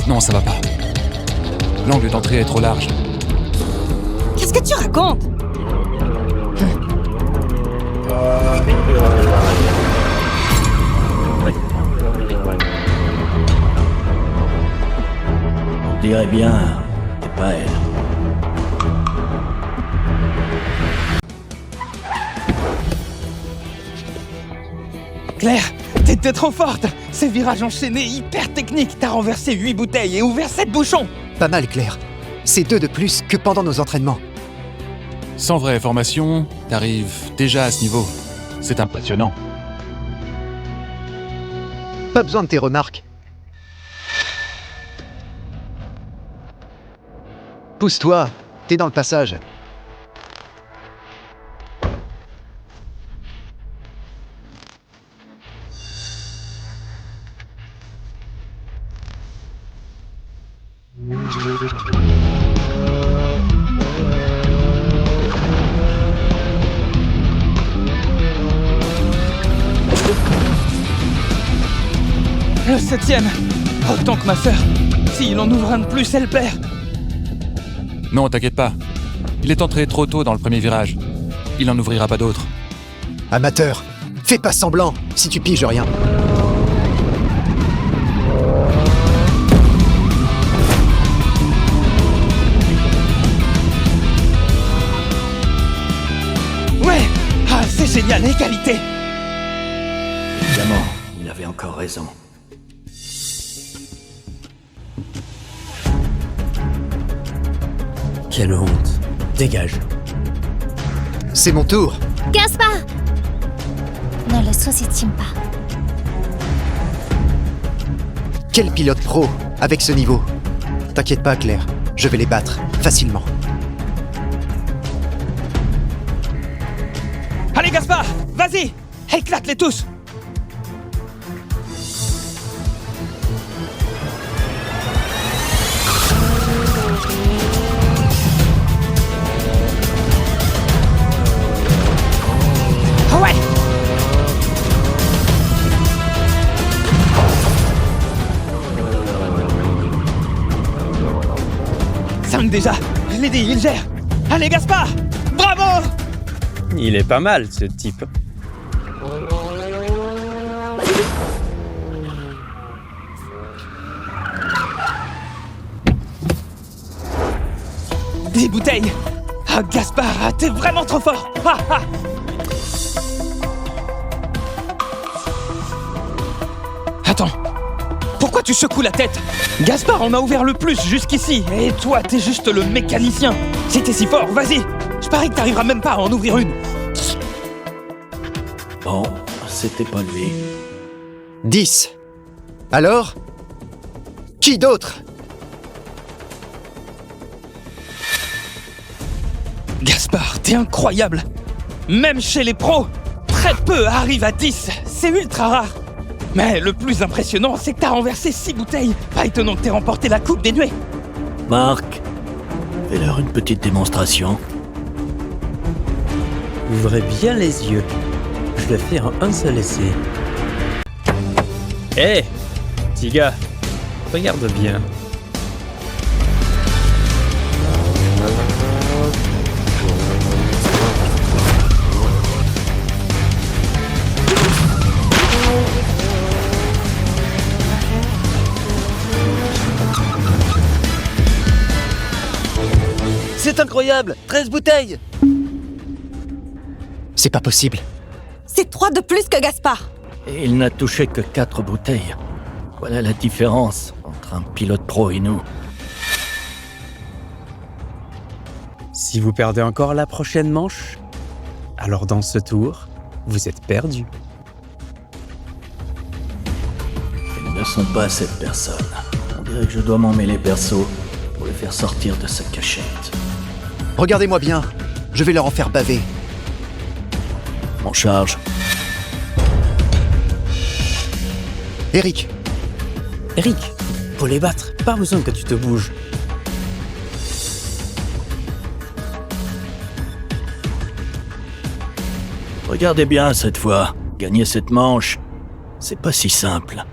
Non, ça va pas. L'angle d'entrée est trop large. Qu'est-ce que tu racontes? On dirait bien, c'est pas elle. Claire, t'étais trop forte. Ces virages enchaînés hyper techniques. T'as renversé 8 bouteilles et ouvert 7 bouchons. Pas mal, Claire. C'est 2 de plus que pendant nos entraînements. Sans vraie formation, t'arrives déjà à ce niveau. C'est impressionnant. Pas besoin de tes remarques. Pousse-toi, t'es dans le passage. Le 7ème. Autant que ma sœur. S'il en ouvre un de plus, elle perd. Non, t'inquiète pas. Il est entré trop tôt dans le premier virage. Il n'en ouvrira pas d'autres. Amateur, fais pas semblant si tu piges rien. Ouais. Ah, c'est génial, égalité. Évidemment, il avait encore raison. Quelle honte. Dégage. C'est mon tour. Gaspard! Ne le sous-estime pas. Quel pilote pro avec ce niveau? T'inquiète pas, Claire, je vais les battre facilement. Allez, Gaspard, vas-y. Éclate-les tous. Ouais. 5 déjà. Je l'ai dit, il gère. Allez, Gaspard. Bravo. Il est pas mal, ce type. Des bouteilles. Ah, Gaspard, t'es vraiment trop fort. Ah, ah. Attends. Pourquoi tu secoues la tête? Gaspard en a ouvert le plus jusqu'ici. Et toi, t'es juste le mécanicien. Si t'es si fort, vas-y. Je parie que t'arriveras même pas à en ouvrir une. Bon, c'était pas lui. 10. Alors? Qui d'autre? Gaspard, t'es incroyable. Même chez les pros, très peu arrivent à 10. C'est ultra rare. Mais le plus impressionnant, c'est que t'as renversé 6 bouteilles. Pas étonnant que t'aies remporté la Coupe des Nuées. Marc, fais-leur une petite démonstration. Ouvrez bien les yeux. Je vais faire un seul essai. Hé, petit gars, regarde bien. C'est incroyable! 13 bouteilles! C'est pas possible. C'est 3 de plus que Gaspard. Et il n'a touché que 4 bouteilles. Voilà la différence entre un pilote pro et nous. Si vous perdez encore la prochaine manche, alors dans ce tour, vous êtes perdu. Ils ne sont pas cette personne. On dirait que je dois m'en mêler perso pour les faire sortir de sa cachette. Regardez-moi bien, je vais leur en faire baver. En charge. Eric, Eric, pour les battre, pas besoin que tu te bouges. Regardez bien cette fois. Gagner cette manche, c'est pas si simple.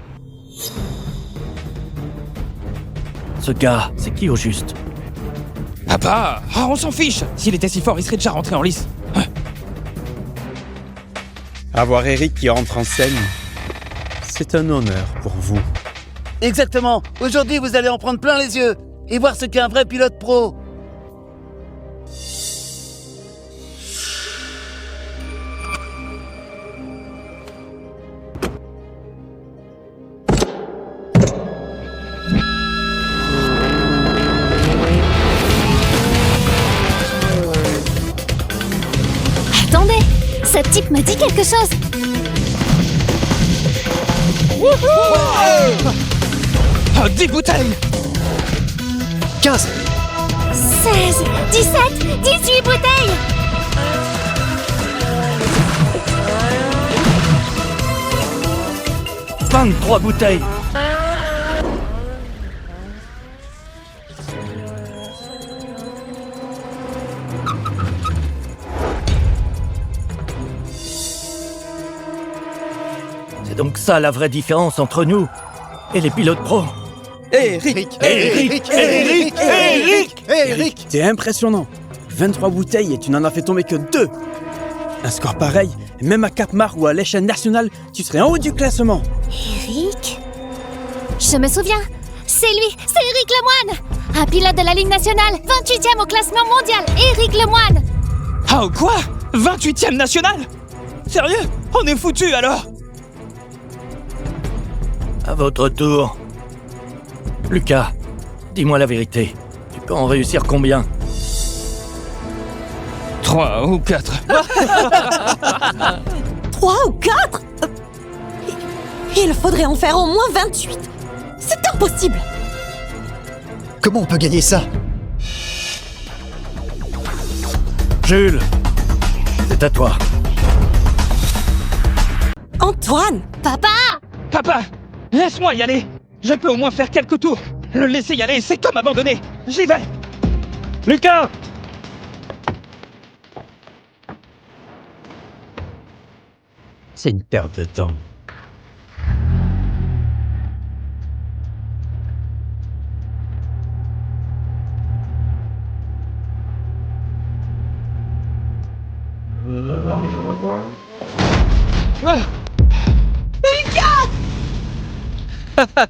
Ce gars, c'est qui au juste? Papa, on s'en fiche. S'il était si fort, il serait déjà rentré en lice. Avoir Eric qui entre en scène, c'est un honneur pour vous. Exactement. Aujourd'hui, vous allez en prendre plein les yeux et voir ce qu'est un vrai pilote pro. Attendez, ce type me dit quelque chose. 10 bouteilles. 15. 16, 17, 18 bouteilles. « 23 bouteilles. C'est donc ça la vraie différence entre nous et les pilotes pros. Eric C'est impressionnant. 23 bouteilles et tu n'en as fait tomber que 2. Un score pareil, même à Cap-Mar ou à l'échelle nationale, tu serais en haut du classement. Eric? Je me souviens. C'est lui, c'est Eric Lemoine. Un pilote de la Ligue nationale, 28e au classement mondial. Eric Lemoine. Ah quoi? 28e national? Sérieux? On est foutus alors? À votre tour. Lucas, dis-moi la vérité. Tu peux en réussir combien? 3 ou 4. 3 ou 4? Il faudrait en faire au moins 28. C'est impossible. Comment on peut gagner ça? Jules, c'est à toi. Antoine! Papa! Papa, laisse-moi y aller. Je peux au moins faire quelques tours. Le laisser y aller, c'est comme abandonner. J'y vais. Lucas! C'est une perte de temps.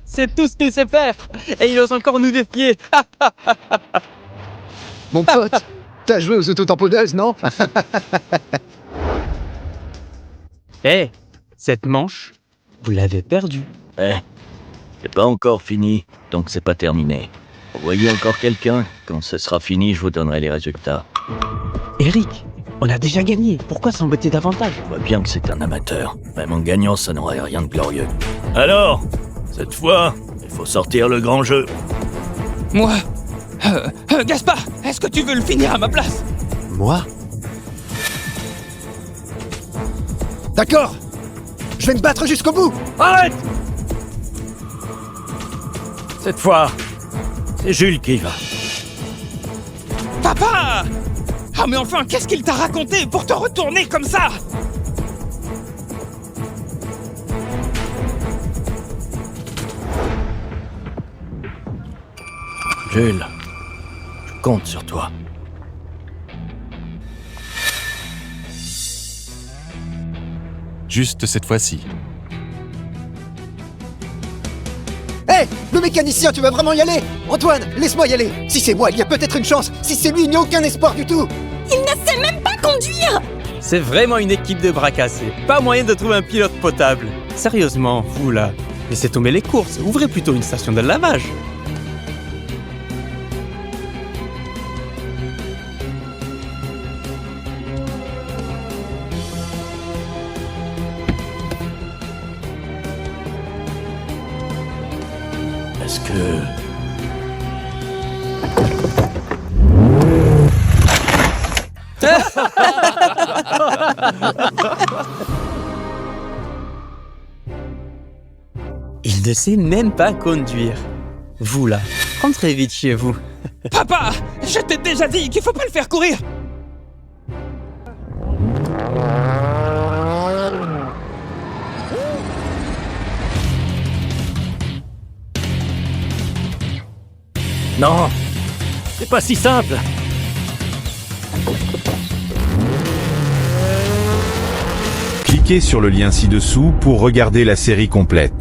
C'est tout ce qu'il sait faire. Et il ose encore nous défier. Mon pote, t'as joué aux autotamponneuses, non? Cette manche, vous l'avez perdue. C'est pas encore fini, donc c'est pas terminé. Envoyez encore quelqu'un. Quand ce sera fini, je vous donnerai les résultats. Eric, on a déjà gagné. Pourquoi s'embêter davantage? Je vois bien que c'est un amateur. Même en gagnant, ça n'aurait rien de glorieux. Alors, cette fois, il faut sortir le grand jeu. Moi? Gaspard, est-ce que tu veux le finir à ma place? Moi? D'accord. Je vais me battre jusqu'au bout. Arrête! Cette fois, c'est Jules qui va. Papa! Ah mais enfin, qu'est-ce qu'il t'a raconté pour te retourner comme ça? Jules, je compte sur toi. Juste cette fois-ci. Hé, le mécanicien, tu vas vraiment y aller? Antoine, laisse-moi y aller. Si c'est moi, il y a peut-être une chance. Si c'est lui, il n'y a aucun espoir du tout. Il ne sait même pas conduire! C'est vraiment une équipe de bras cassés. Pas moyen de trouver un pilote potable. Sérieusement, vous là, laissez tomber les courses. Ouvrez plutôt une station de lavage. Est-ce que... Il ne sait même pas conduire. Vous là, rentrez vite chez vous. Papa! Je t'ai déjà dit qu'il faut pas le faire courir! Non, c'est pas si simple. Cliquez sur le lien ci-dessous pour regarder la série complète.